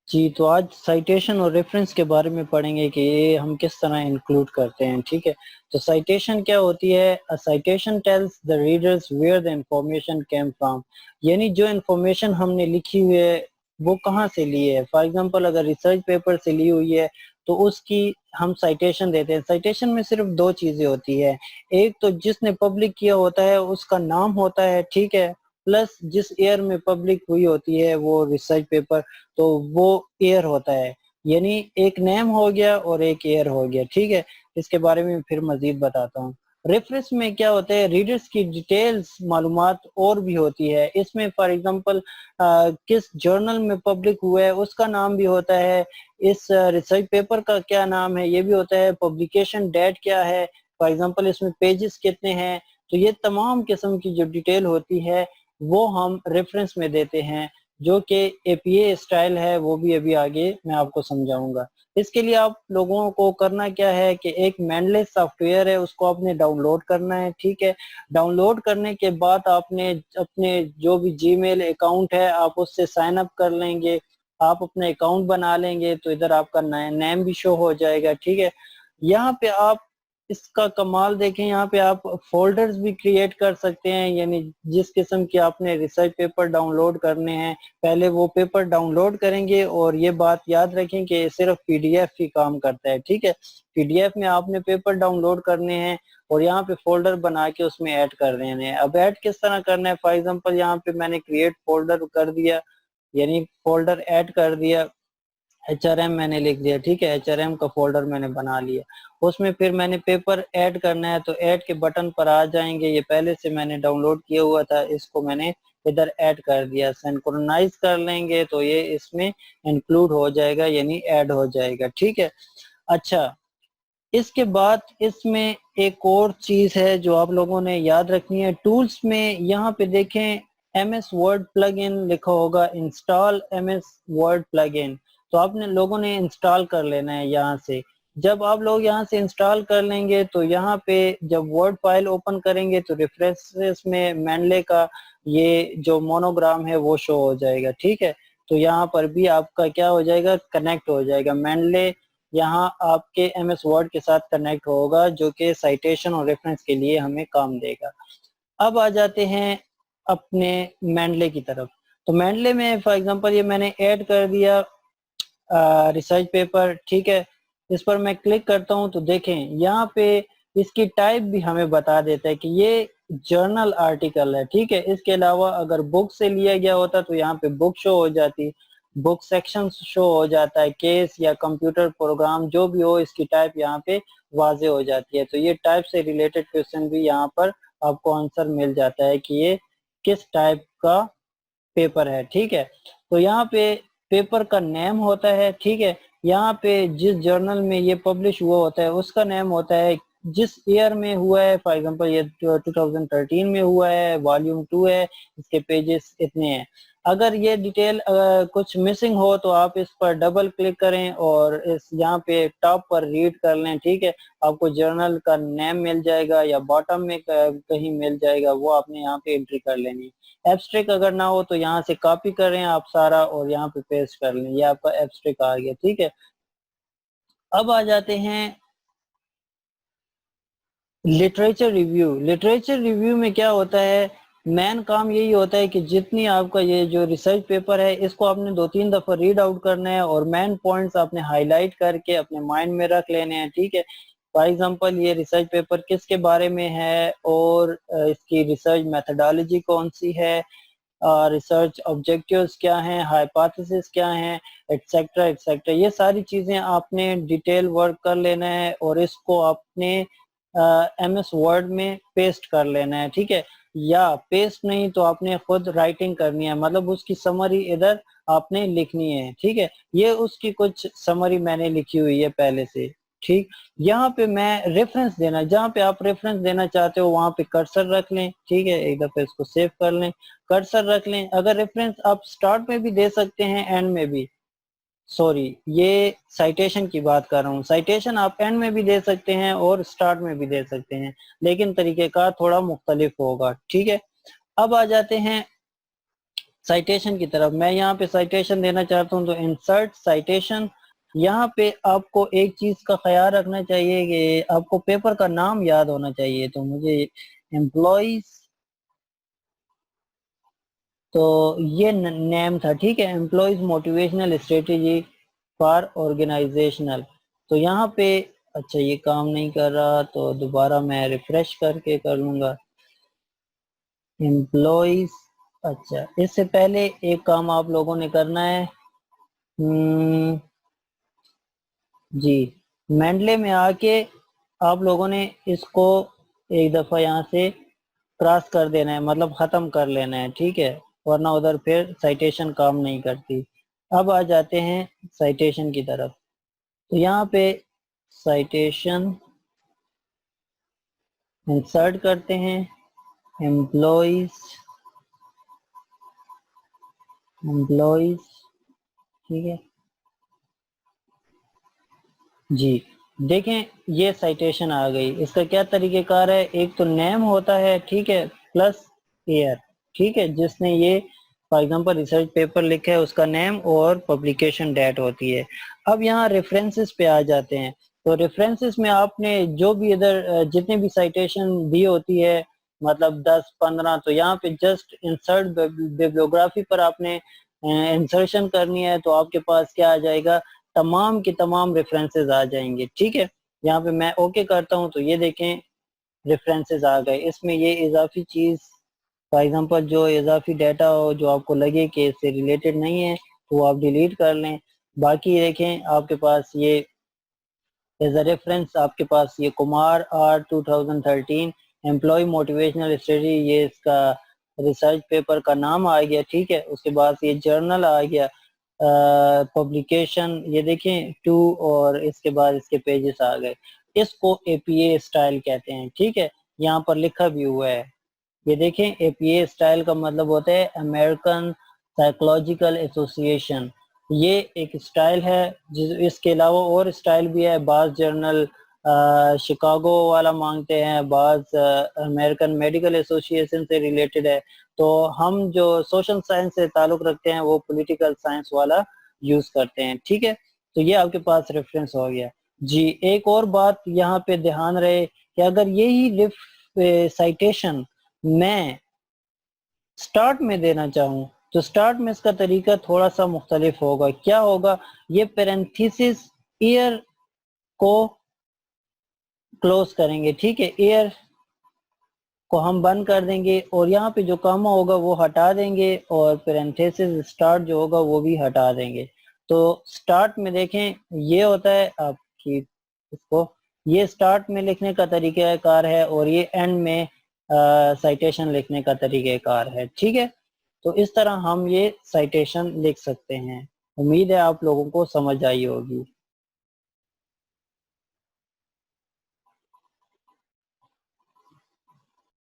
جی تو آج سائٹیشن اور ریفرنس کے بارے میں پڑھیں گے کہ یہ ہم کس طرح انکلوڈ کرتے ہیں. ٹھیک ہے، تو سائٹیشن کیا ہوتی ہے؟ Citation tells the readers where the information came from, یعنی جو انفارمیشن ہم نے لکھی ہوئی ہے وہ کہاں سے لی ہے. فار ایگزامپل اگر ریسرچ پیپر سے لی ہوئی ہے تو اس کی ہم سائٹیشن دیتے ہیں. سائٹیشن میں صرف دو چیزیں ہوتی ہے، ایک تو جس نے پبلک کیا ہوتا ہے اس کا نام ہوتا ہے، ٹھیک ہے، پلس جس ایئر میں پبلک ہوئی ہوتی ہے وہ ریسرچ پیپر، تو وہ ایئر ہوتا ہے. یعنی ایک نیم ہو گیا اور ایک ایئر ہو گیا. ٹھیک ہے، اس کے بارے میں پھر مزید بتاتا ہوں. ریفرنس میں کیا ہوتا ہے؟ ریڈرز کی ڈیٹیلز معلومات اور بھی ہوتی ہے. اس میں فار ایگزامپل کس جرنل میں پبلک ہوا ہے اس کا نام بھی ہوتا ہے، اس ریسرچ پیپر کا کیا نام ہے یہ بھی ہوتا ہے، پبلیکیشن ڈیٹ کیا ہے، فار ایگزامپل اس میں پیجز کتنے ہیں. تو یہ تمام قسم کی جو ڈیٹیل ہوتی ہے وہ ہم ریفرنس میں دیتے ہیں، جو کہ اے پی اے اسٹائل ہے، وہ بھی ابھی آگے میں آپ کو سمجھاؤں گا. اس کے لیے آپ لوگوں کو کرنا کیا ہے کہ ایک مینڈلے سافٹ ویئر ہے اس کو آپ نے ڈاؤن لوڈ کرنا ہے. ٹھیک ہے، ڈاؤن لوڈ کرنے کے بعد آپ نے اپنے جو بھی جی میل اکاؤنٹ ہے آپ اس سے سائن اپ کر لیں گے. آپ اپنا اکاؤنٹ بنا لیں گے تو ادھر آپ کا نیم بھی شو ہو جائے گا. ٹھیک ہے، یہاں پہ آپ اس کا کمال دیکھیں، یہاں پہ آپ فولڈرز بھی کریٹ کر سکتے ہیں. یعنی جس قسم کی آپ نے ریسرچ پیپر ڈاؤن لوڈ کرنے ہیں پہلے وہ پیپر ڈاؤن لوڈ کریں گے، اور یہ بات یاد رکھیں کہ صرف پی ڈی ایف ہی کام کرتا ہے. ٹھیک ہے، پی ڈی ایف میں آپ نے پیپر ڈاؤن لوڈ کرنے ہیں اور یہاں پہ فولڈر بنا کے اس میں ایڈ کر دینے ہیں. اب ایڈ کس طرح کرنا ہے؟ فار ایگزامپل یہاں پہ میں نے کریٹ فولڈر کر دیا، یعنی فولڈر ایڈ کر دیا، ایچ آر ایم میں نے لکھ دیا. ٹھیک ہے، ایچ آر ایم کا فولڈر میں نے بنا لیا. اس میں پھر میں نے پیپر ایڈ کرنا ہے تو ایڈ کے بٹن پر آ جائیں گے. یہ پہلے سے میں نے ڈاؤن لوڈ کیا ہوا تھا، اس کو میں نے ادھر ایڈ کر دیا. سینکرونائز کر لیں گے تو یہ اس میں انکلوڈ ہو جائے گا، یعنی ایڈ ہو جائے گا. ٹھیک ہے، اچھا اس کے بعد اس میں ایک اور چیز ہے جو آپ لوگوں نے یاد رکھنی ہے. ٹولز میں یہاں پہ دیکھیں M S word plugin لکھا ہوگا، install M S word plugin, تو آپ نے لوگوں نے انسٹال کر لینا ہے یہاں سے. جب آپ لوگ یہاں سے انسٹال کر لیں گے تو یہاں پہ جب ورڈ فائل اوپن کریں گے تو ریفرنسز میں مینڈلے کا یہ جو مونوگرام ہے وہ شو ہو جائے گا. ٹھیک ہے، تو یہاں پر بھی آپ کا کیا ہو جائے گا؟ کنیکٹ ہو جائے گا. مینڈلے یہاں آپ کے ایم ایس ورڈ کے ساتھ کنیکٹ ہوگا، جو کہ سائٹیشن اور ریفرنس کے لیے ہمیں کام دے گا. اب آ جاتے ہیں اپنے مینڈلے کی طرف. تو مینڈلے میں فار ایگزامپل یہ میں نے ایڈ کر دیا ریسرچ پیپر. ٹھیک ہے، اس پر میں کلک کرتا ہوں تو دیکھیں یہاں پہ اس کی ٹائپ بھی ہمیں بتا دیتا ہے کہ یہ جرنل آرٹیکل ہے. ٹھیک ہے، اس کے علاوہ اگر بک سے لیا گیا ہوتا تو یہاں پہ بک شو ہو جاتی، بک سیکشن شو ہو جاتا ہے، کیس یا کمپیوٹر پروگرام جو بھی ہو اس کی ٹائپ یہاں پہ واضح ہو جاتی ہے. تو یہ ٹائپ سے ریلیٹڈ کویسچن بھی یہاں پر آپ کو آنسر مل جاتا ہے کہ یہ کس ٹائپ کا پیپر ہے. ٹھیک ہے، تو یہاں پہ پیپر کا نیم ہوتا ہے. ٹھیک ہے، یہاں پہ جس جرنل میں یہ پبلش ہوا ہوتا ہے اس کا نیم ہوتا ہے، جس ایئر میں ہوا ہے. فار ایگزامپل یہ 2013 میں ہوا ہے، والیوم 2 ہے، اس کے پیجز اتنے ہیں. اگر یہ ڈیٹیل کچھ مسنگ ہو تو آپ اس پر ڈبل کلک کریں اور اس یہاں پہ ٹاپ پر ریڈ کر لیں. ٹھیک ہے، آپ کو جرنل کا نیم مل جائے گا یا باٹم میں کہیں مل جائے گا، وہ آپ نے یہاں پہ انٹری کر لینی ہے. ایبسٹریکٹ اگر نہ ہو تو یہاں سے کاپی کریں آپ سارا اور یہاں پہ پیسٹ کر لیں، یہ آپ کا ایبسٹریکٹ آ گیا. ٹھیک ہے، اب آ جاتے ہیں لٹریچر ریویو. لٹریچر ریویو میں کیا ہوتا ہے؟ مین کام یہی ہوتا ہے کہ جتنی آپ کا یہ جو ریسرچ پیپر ہے اس کو آپ نے 2-3 دفعہ ریڈ آؤٹ کرنا ہے اور مین پوائنٹس آپ نے ہائی لائٹ کر کے اپنے مائنڈ میں رکھ لینے ہیں. ٹھیک ہے، فار ایگزامپل یہ ریسرچ پیپر کس کے بارے میں ہے اور اس کی ریسرچ میتھڈالوجی کون سی ہے، ریسرچ آبجیکٹیوز کیا ہیں، ہائپوتھیسس کیا ہیں، ایٹسیکٹرا ایٹسیکٹرا. یہ ساری چیزیں آپ نے ڈیٹیل ورک کر لینا ہے اور اس کو آپ نے ایم ایس ورڈ میں پیسٹ کر لینا ہے. ٹھیک ہے، یا پیسٹ نہیں تو آپ نے خود رائٹنگ کرنی ہے، مطلب اس کی سمری ادھر آپ نے لکھنی ہے. ٹھیک ہے، یہ اس کی کچھ سمری میں نے لکھی ہوئی ہے پہلے سے. ٹھیک، یہاں پہ میں ریفرنس دینا، جہاں پہ آپ ریفرنس دینا چاہتے ہو وہاں پہ کرسر رکھ لیں. ٹھیک ہے، ایک دفعہ اس کو سیو کر لیں، کرسر رکھ لیں. اگر ریفرنس آپ سٹارٹ میں بھی دے سکتے ہیں اینڈ میں بھی، سوری یہ سائٹیشن کی بات کر رہا ہوں، سائٹیشن آپ اینڈ میں بھی دے سکتے ہیں اور سٹارٹ میں بھی دے سکتے ہیں، لیکن طریقہ کار تھوڑا مختلف ہوگا. ٹھیک ہے، اب آ جاتے ہیں سائٹیشن کی طرف میں یہاں پہ سائٹیشن دینا چاہتا ہوں تو انسرٹ سائٹیشن. یہاں پہ آپ کو ایک چیز کا خیال رکھنا چاہیے کہ آپ کو پیپر کا نام یاد ہونا چاہیے. تو مجھے امپلائیز، تو یہ نیم تھا، ٹھیک ہے، employees motivational strategy for organisational. تو یہاں پہ اچھا یہ کام نہیں کر رہا تو دوبارہ میں ریفریش کر کے کر لوں گا. امپلائیز، اچھا اس سے پہلے ایک کام آپ لوگوں نے کرنا ہے. جی مینڈلے میں آ کے آپ لوگوں نے اس کو ایک دفعہ یہاں سے کراس کر دینا ہے، مطلب ختم کر لینا ہے، ٹھیک ہے، ورنہ ادھر پھر سائٹیشن کام نہیں کرتی. اب آ جاتے ہیں سائٹیشن کی طرف. تو یہاں پہ سائٹیشن انسرٹ کرتے ہیں امپلائیز، ٹھیک ہے جی. دیکھیں یہ سائٹیشن آ گئی. اس کا کیا طریقہ کار ہے؟ ایک تو نیم ہوتا ہے، ٹھیک ہے، پلس ایئر، ٹھیک ہے، جس نے یہ فار ایگزامپل ریسرچ پیپر لکھا ہے اس کا نیم اور پبلیکیشن ڈیٹ ہوتی ہے. اب یہاں ریفرنسز پہ آ جاتے ہیں. تو ریفرنسز میں آپ نے جو بھی ادھر جتنے بھی سائٹیشن دی ہوتی ہے، مطلب 10-15، تو یہاں پہ جسٹ انسرٹ بیبلیوگرافی پر آپ نے انسرشن کرنی ہے. تو آپ کے پاس کیا آ جائے گا؟ تمام کی تمام ریفرنسز آ جائیں گے، ٹھیک ہے. یہاں پہ میں اوکے کرتا ہوں تو یہ دیکھیں ریفرنسز آ گئے. اس میں یہ اضافی چیز فار ایگزامپل جو اضافی ڈیٹا ہو جو آپ کو لگے کہ اس سے ریلیٹڈ نہیں ہے تو وہ آپ ڈیلیٹ کر لیں. باقی دیکھیں آپ کے پاس یہ ایز اے ریفرنس آپ کے پاس یہ Kumar R 2013 employee motivational strategy, یہ اس کا ریسرچ پیپر کا نام آ گیا، ٹھیک ہے. اس کے بعد یہ جرنل آ گیا، پبلیکیشن یہ دیکھیں 2، اور اس کے بعد اس کے پیجز آ گئے. اس کو اے پی اے اسٹائل کہتے ہیں، ٹھیک ہے. یہاں پر لکھا بھی ہوا ہے، یہ دیکھیں اے پی اے اسٹائل کا مطلب ہوتا ہے امریکن سائیکولوجیکل ایسوسی ایشن. یہ ایک اسٹائل ہے. اس کے علاوہ اور اسٹائل بھی ہے. بعض جرنل شکاگو والا مانگتے ہیں، بعض امریکن میڈیکل ایسوسی ایشن سے ریلیٹڈ ہے. تو ہم جو سوشل سائنس سے تعلق رکھتے ہیں وہ پولیٹیکل سائنس والا یوز کرتے ہیں، ٹھیک ہے. تو یہ آپ کے پاس ریفرنس ہو گیا. جی ایک اور بات یہاں پہ دھیان رہے کہ اگر یہی سائٹیشن میں سٹارٹ میں دینا چاہوں تو سٹارٹ میں اس کا طریقہ تھوڑا سا مختلف ہوگا. کیا ہوگا؟ یہ پیرنتھیسس ایئر کو کلوز کریں گے، ٹھیک ہے، ایئر کو ہم بند کر دیں گے اور یہاں پہ جو کاما ہوگا وہ ہٹا دیں گے اور پیرنتھیسس سٹارٹ جو ہوگا وہ بھی ہٹا دیں گے. تو سٹارٹ میں دیکھیں یہ ہوتا ہے آپ کی اس کو یہ سٹارٹ میں لکھنے کا طریقہ کار ہے اور یہ اینڈ میں سائٹیشن لکھنے کا طریقہ کار ہے، ٹھیک ہے. تو اس طرح ہم یہ سائٹیشن لکھ سکتے ہیں. امید ہے آپ لوگوں کو سمجھ آئی ہوگی.